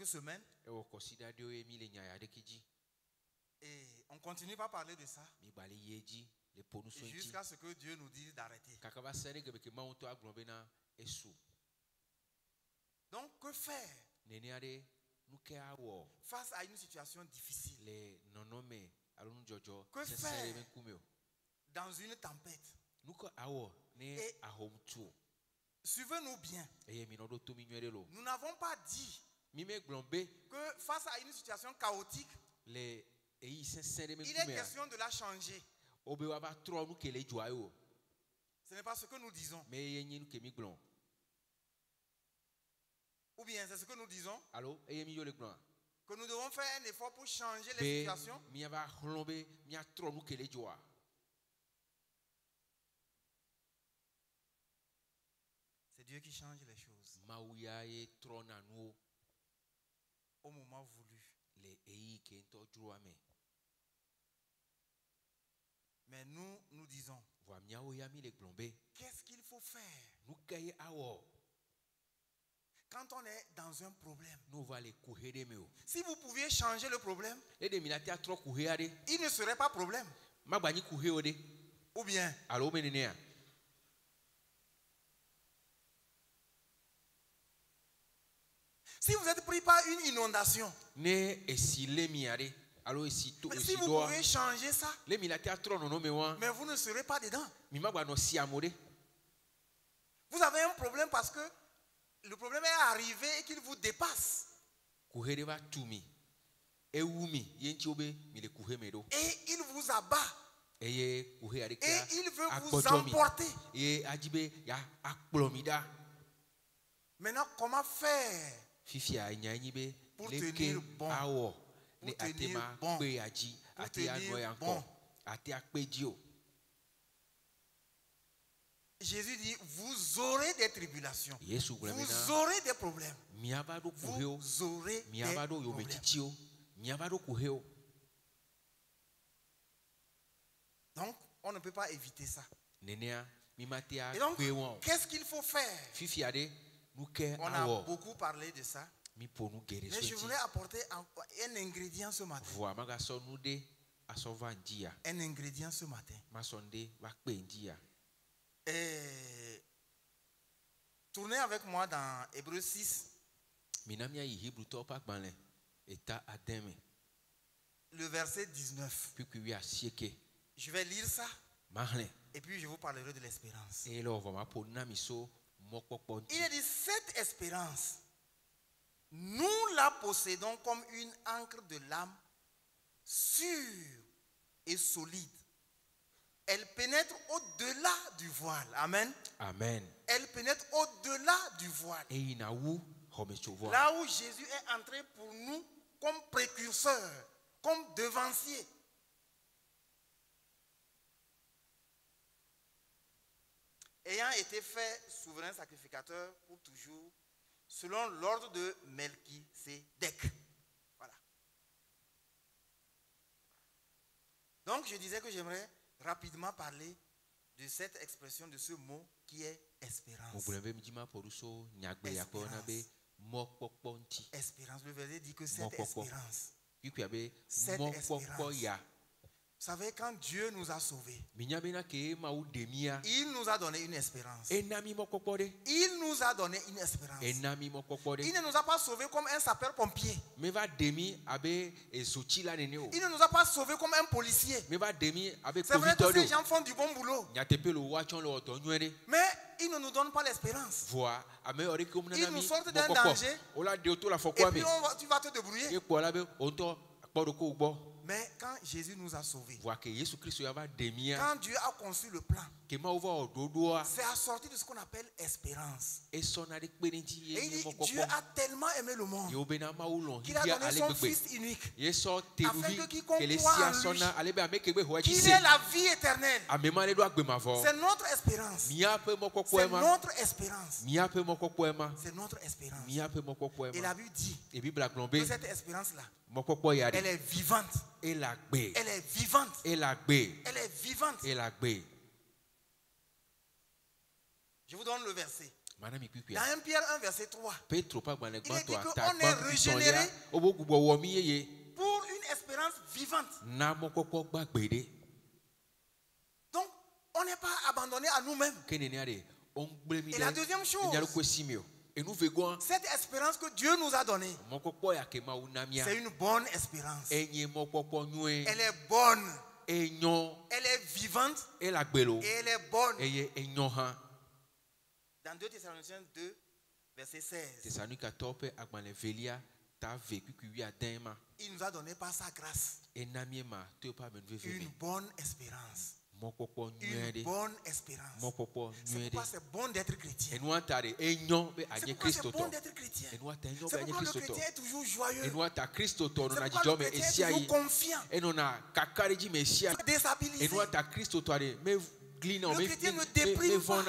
semaines. Et on continue pas à parler de ça. Jusqu'à ce que Dieu nous dise d'arrêter. Donc, que faire face à une situation difficile? Que faire dans une tempête? Et suivez-nous bien. Nous n'avons pas dit que face à une situation chaotique, il est question de la changer. Ce n'est pas ce que nous disons. Ou bien c'est ce que nous disons? Que nous devons faire un effort pour changer les situations. C'est Dieu qui change les choses au moment voulu. Mais nous disons, qu'est-ce qu'il faut faire quand on est dans un problème? Si vous pouviez changer le problème, il ne serait pas problème. Ou bien, si vous êtes pris par une inondation, mais si vous pouvez changer ça, mais vous ne serez pas dedans. Vous avez un problème parce que le problème est arrivé et qu'il vous dépasse. Et il vous abat. Et il veut vous emporter. Maintenant, comment faire pour tenir bon? Pour tenir bon. Pour tenir bon. Jésus dit, vous aurez des tribulations. Vous aurez des problèmes. Vous aurez des problèmes. Donc, on ne peut pas éviter ça. Et donc, qu'est-ce qu'il faut faire? On a beaucoup parlé de ça. Mais je voulais apporter un ingrédient ce matin. Un ingrédient ce matin. Tournez avec moi dans Hébreux 6. Le verset 19. Je vais lire ça. Et puis je vous parlerai de l'espérance. Il est dit, cette espérance, nous la possédons comme une ancre de l'âme sûre et solide. Elle pénètre au-delà du voile. Amen. Amen. Elle pénètre au-delà du voile. Là où Jésus est entré pour nous comme précurseur, comme devancier. Ayant été fait souverain sacrificateur pour toujours, selon l'ordre de Melchisédek. Voilà. Donc je disais que j'aimerais rapidement parler de cette expression, de ce mot qui est espérance. Espérance. Le verset dit que cette espérance. Cette espérance. Vous savez, quand Dieu nous a sauvés, il nous a donné une espérance. Il nous a donné une espérance. Il ne nous a pas sauvés comme un sapeur-pompier. Il ne nous a pas sauvés comme un policier. C'est vrai que ces gens font du bon boulot. Mais ils ne nous donnent pas l'espérance. Ils nous sortent d'un danger. Et puis tu vas te débrouiller. Mais quand Jésus nous a sauvés, quand Dieu a conçu le plan, c'est assorti de ce qu'on appelle espérance. Et il dit, Dieu a tellement aimé le monde qu'il a donné son Fils unique, afin que quiconque croit en lui, qu'il ait la vie éternelle. C'est notre espérance. C'est notre espérance. C'est notre espérance. Et la Bible dit que cette espérance-là, elle est vivante. Elle est vivante. Elle est vivante. Je vous donne le verset. Dans 1 Pierre 1, verset 3, il est dit qu'on est régénéré pour une espérance vivante. Donc, on n'est pas abandonné à nous-mêmes. Et la deuxième chose, cette espérance que Dieu nous a donnée, c'est une bonne espérance. Elle est bonne. Elle est vivante. Et elle est bonne. Dans 2 Thessaloniciens 2, verset 16. Il nous a donné par sa grâce une bonne espérance. Une bonne espérance. C'est pourquoi c'est bon d'être chrétien. C'est pourquoi c'est bon d'être chrétien. C'est pourquoi le chrétien est toujours joyeux. C'est pourquoi le chrétien est toujours confiant. Déstabilisé. Le chrétien ne déprime pas.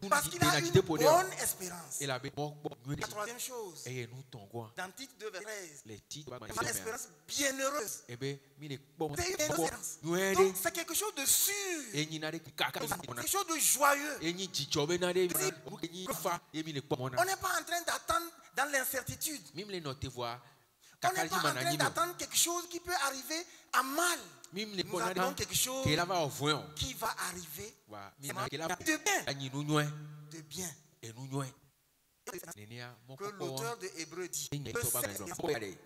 Parce qu'il a une bonne espérance. La troisième chose, dans Tite 2, verset 13, une espérance bienheureuse. C'est une espérance. Donc c'est quelque chose de sûr. Quelque chose de joyeux. On n'est pas en train d'attendre dans l'incertitude. On n'est pas en train d'attendre quelque chose qui peut arriver à mal. Nous attendons quelque chose qui va arriver de bien. Que l'auteur de Hébreux dit,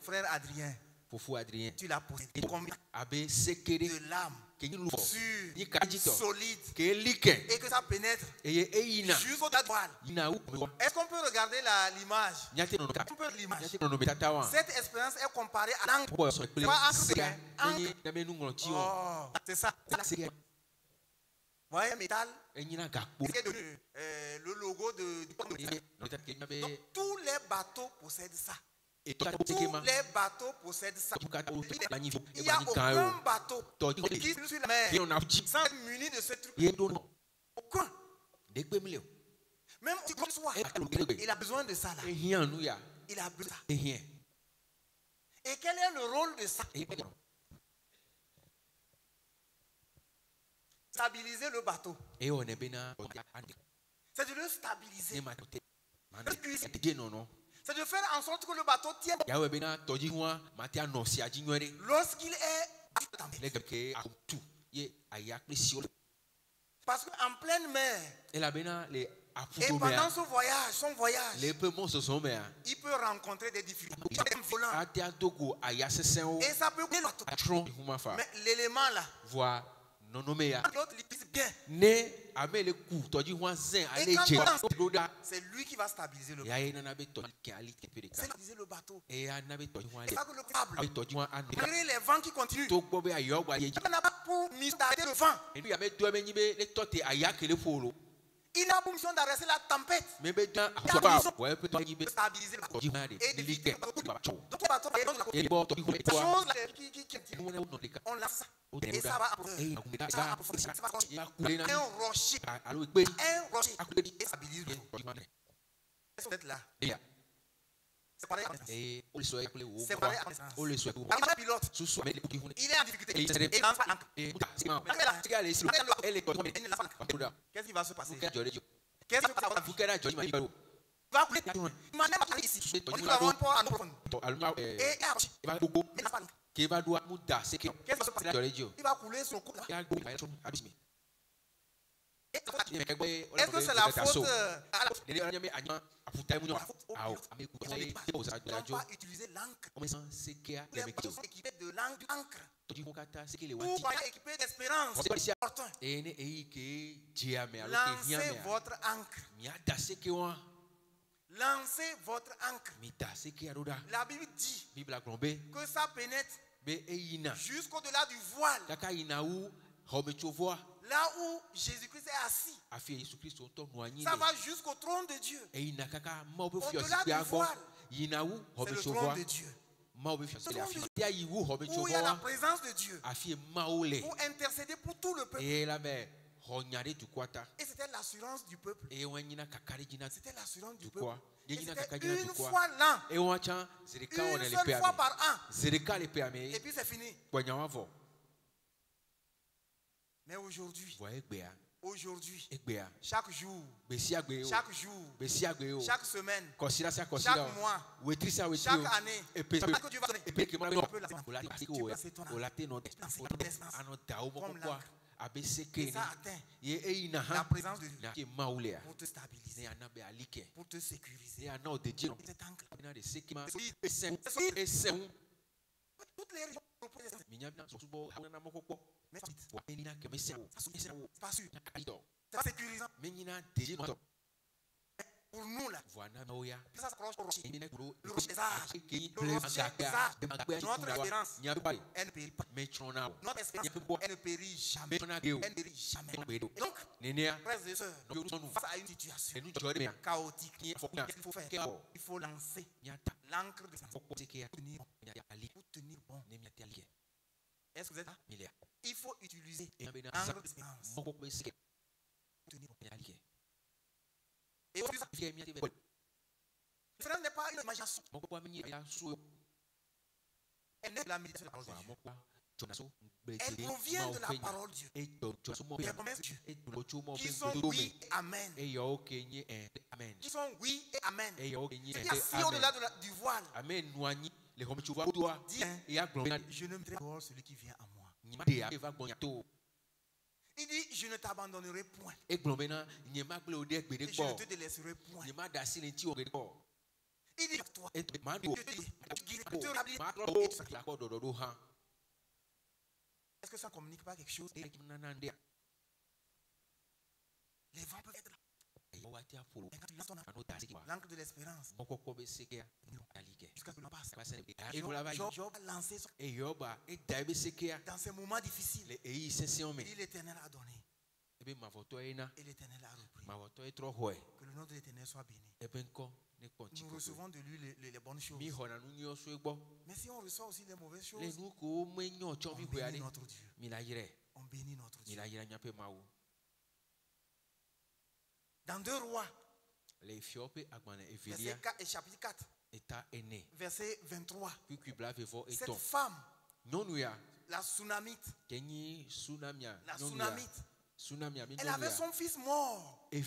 frère Adrien, tu l'as posé de l'âme sûre, solide, et que ça pénètre jusqu'au toile. Est-ce qu'on peut regarder l'image? Cette espérance est comparée à l'encre. C'est ça. Vous voyez, métal, le logo de. Donc, tous les bateaux possèdent ça. Tous les bateaux possèdent ça. Il n'y a aucun bateau qui sur la mer sans être muni de ce truc. Aucun. Même si comme soi, il a besoin de ça là. Il a besoin de ça. Et quel est le rôle de ça? Stabiliser le bateau. C'est de le stabiliser. C'est de faire en sorte que le bateau tienne. Lorsqu'il est parce qu'en pleine mer, et pendant son voyage, il peut rencontrer des difficultés violentes. Et ça peut couper le bateau. Mais l'élément là, l'autre l'utilise bien. C'est lui qui va stabiliser le bateau. Stabiliser le bateau. Et ça que le câble, malgré les vents qui continuent, il n'a pas pour mission d'arrêter le vent. Il n'a pas mission d'arrêter la tempête. Il a mission de stabiliser le bateau. Et d'éviter le bateau. Donc le bateau est on lance ça. Et ça va approfondir. Ça va approfondir. Ça va continuer. Un rocher. Et stabilise le bateau. Est-ce que vous êtes là? C'est pareil. C'est pareil. Un pilote, il est en difficulté. Il ne lance pas l'encre. Qu'est-ce qui va se passer? Qu'est-ce qui va se passer? Il va couler. Il m'a même pas ici. On dit qu'il va avoir un port à nous profond. Et approcher. Il ne lance pas l'encre. Qu'est-ce qui va se passer? Il va couler son couple. Est-ce que c'est la faute à la on va utiliser l'encre. Les bateaux sont équipés de l'encre. Ou pas équipés d'espérance. Lancez votre encre. Lancez votre encre. La Bible dit que ça pénètre jusqu'au-delà du voile. Là où Jésus-Christ est assis, ça va jusqu'au trône de Dieu. Au-delà du voile, c'est le trône de Dieu. Où il y a la présence de Dieu pour intercéder pour tout le peuple. Et c'était l'assurance du peuple. C'était l'assurance du peuple. Et c'était une fois l'an. Une seule fois par an. Et puis c'est fini. Mais aujourd'hui, Aujourd'hui, chaque jour, chaque semaine, chaque mois, chaque année, que Dieu va donner. Tu peux placer ton comme l'encre. Et ça atteint la présence de Dieu pour te stabiliser, pour te sécuriser. Toutes les régions c'est pas sûr. C'est pas sécurisant. Pour nous là, ça s'accroche au rocher. Le rocher des arts. Notre espérance, elle ne périt pas. Notre espérance, elle ne périt jamais. Elle ne périt jamais. Et donc, frères et sœurs, face à une situation chaotique, qu'est-ce qu'il faut faire? Il faut lancer l'encre de pour tenir bon. Est-ce que vous êtes là? Il faut utiliser l'encre d'espérance pour tenir bon. Et aujourd'hui, l'espérance n'est pas une imagination. Elle n'est pas la méditation de la parole de Dieu. Elle provient de la parole de Dieu. Les promesses de Dieu qui sont oui et amen. Qui sont oui et amen. C'est-à-dire si au-delà du voile, dis, je ne mettrai pas celui qui vient à moi. Il dit, je ne t'abandonnerai point. Et je ne te délaisserai point. Il dit, toi, est-ce que ça ne communique pas quelque chose? Les vents peuvent être là. L'encre de l'espérance. Jusqu'à ce que l'on passe. Job a lancé son... Dans ces moments difficiles, il dit l'Éternel a donné. Et l'Éternel a repris. Que le nom de l'Éternel soit béni. Nous recevons de lui les bonnes choses. Mais si on reçoit aussi les mauvaises choses, on bénit notre Dieu. On bénit notre Dieu. Dans 2 Rois, verset 4 et chapitre 4, verset 23, cette femme, la Sunamite, elle avait son fils mort et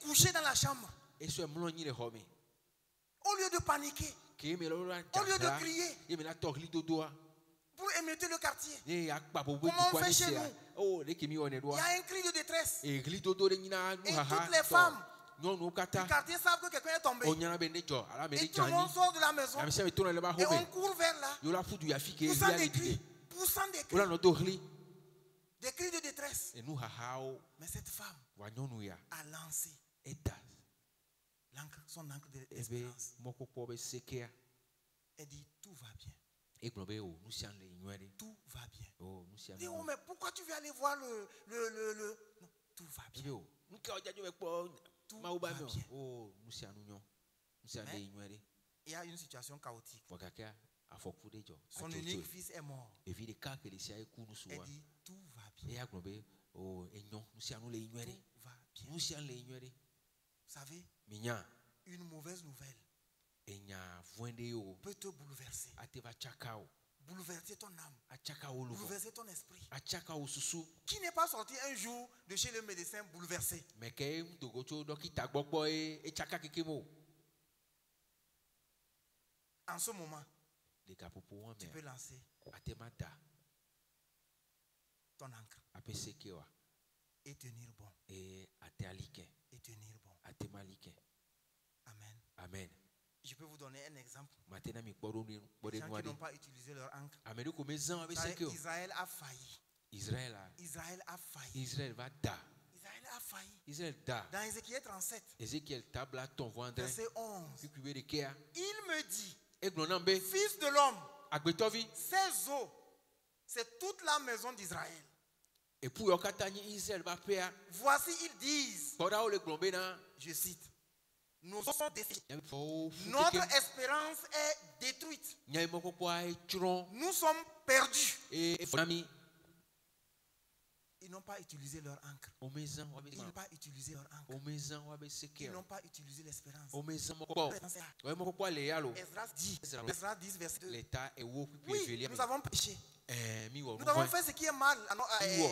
couché dans la chambre. Au lieu de paniquer, au lieu de crier pour émetter le quartier, comment on fait chez nous? Il y a un cri de détresse. Et toutes les femmes du quartier savent que quelqu'un est tombé. Et tout le monde sort de la maison. Et on court vers là, poussant des cris. Des cris de détresse. Mais cette femme a lancé son encre d'espérance. Elle dit, tout va bien. Tout va bien. Dis, oh, mais pourquoi tu veux aller voir le... Non, tout va bien. Tout va bien. Mais il y a une situation chaotique. Son unique fils est mort. Elle dit, tout va bien. Tout va bien. Vous savez, une mauvaise nouvelle peut te bouleverser. Bouleverser ton âme. Bouleverser ton esprit. Qui n'est pas sorti un jour de chez le médecin bouleversé? En ce moment, tu peux lancer ton encre et tenir bon. Et tenir bon. Amen. Amen. Je peux vous donner un exemple. Les gens qui n'ont pas utilisé leur encre. Israël a failli. Israël a failli. Israël a failli. Dans Ézéchiel 37, verset 11, il me dit, fils de l'homme, ces eaux, c'est toute la maison d'Israël. Voici, ils disent, je cite, nous sommes défiés. Notre espérance est détruite. Nous sommes perdus. Ils n'ont pas utilisé leur encre. Ils n'ont pas utilisé leur encre. Ils n'ont pas utilisé l'espérance. Esdras 10, verset 2. Oui, nous avons péché. Nous avons fait ce qui est mal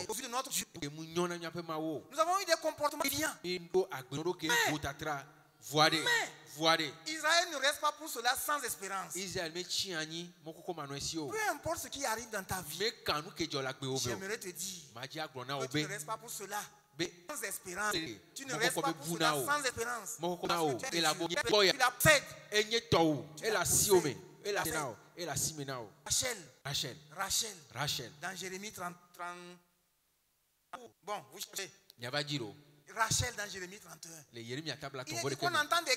au vu de notre Dieu. Nous avons eu des comportements bien. Mais Israël ne reste pas pour cela sans espérance. Peu importe ce qui arrive dans ta vie, j'aimerais te dire que tu ne restes pas pour cela sans espérance. Tu ne restes pas pour cela sans espérance. Parce que tu la Rachel. Dans Jérémie 30. Bon, vous cherchez. Rachel dans Jérémie 31. Il dit qu'on entend des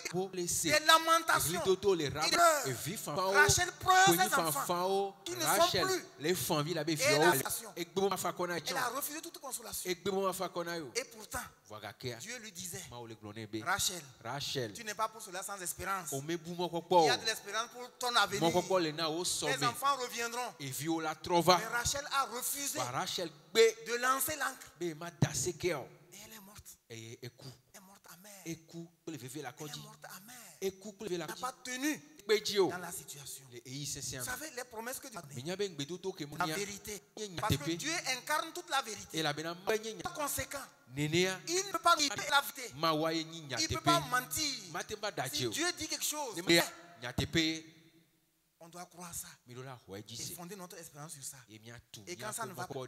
lamentations. Rachel pleure ses enfants qui ne sont plus. Elle a refusé toute consolation. Et pourtant, Dieu lui disait, Rachel, tu n'es pas pour cela sans espérance. Il y a de l'espérance pour ton avenir. Les enfants reviendront. Mais Rachel a refusé de lancer l'ancre. Elle est morte amère. Elle n'a pas tenu dans la situation. Vous savez, les promesses que Dieu a données, la vérité. Parce que Dieu incarne toute la vérité. Par conséquent, il ne peut pas nier la vérité. Il ne peut pas mentir. Si Dieu dit quelque chose, on doit croire ça. Et fonder notre espérance sur ça. Et quand ça ne va pas,